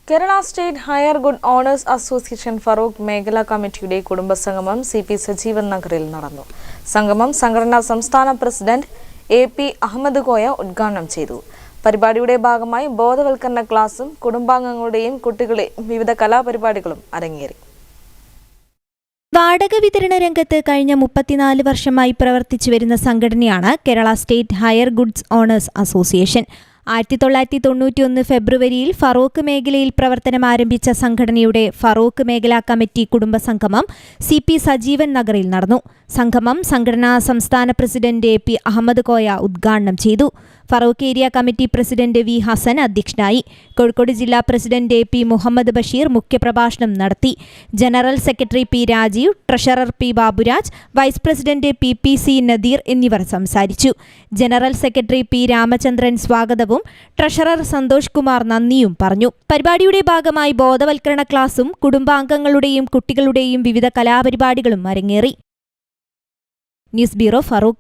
Kerala State Higher Good Honours Association Farouk Meghala Committee കുടുംബസംഗമം CP Sajeevan നഗറിൽ നടന്നു. സംഗമം സംഘടനാ സംസ്ഥാന പ്രസിഡന്റ് AP അഹമ്മദ് കോയ ഉദ്ഘാടനം ചെയ്തു. പരിപാടിയുടെ ഭാഗമായി ബോധവൽക്കരണ ക്ലാസും കുടുംബാംഗങ്ങളുടെയും കുട്ടികളുടെയും വിവിധ കലാപരിപാടികളും അരങ്ങേറി. വാടക വിതരണ രംഗത്ത് കഴിഞ്ഞ 34 വർഷമായി പ്രവർത്തിച്ചു വരുന്ന സംഘടനയാണ് Kerala state hire goods owners association. 1991 ഫെബ്രുവരിയിൽ ഫറൂഖ് മേഖലയിൽ പ്രവർത്തനം ആരംഭിച്ച സംഘടനയുടെ ഫറൂഖ് മേഖലാ കമ്മിറ്റി കുടുംബസംഗമം CP സജീവൻ നഗറിൽ നടന്നു. സംഗമം സംഘടനാ സംസ്ഥാന പ്രസിഡന്റ് AP അഹമ്മദ് കോയ ഉദ്ഘാടനം ചെയ്തു. Farook area committee president V Hasan അധ്യക്ഷനായി. കോഴിക്കോട് ജില്ലാ പ്രസിഡന്റ് AP മുഹമ്മദ് ബഷീർ മുഖ്യപ്രഭാഷണം നടത്തി. General secretary P Rajeev, treasurer P Baburaj, vice president PPC Nadeer എന്നിവർ സംസാരിച്ചു. ജനറൽ സെക്രട്ടറി P രാമചന്ദ്രൻ സ്വാഗതവും ട്രഷറർ സന്തോഷ് കുമാർ നന്ദിയും പറഞ്ഞു. പരിപാടിയുടെ ഭാഗമായി ബോധവൽക്കരണ ക്ലാസും കുടുംബാംഗങ്ങളുടെയും കുട്ടികളുടെയും വിവിധ കലാപരിപാടികളും അരങ്ങേറി. News bureau, Farooq.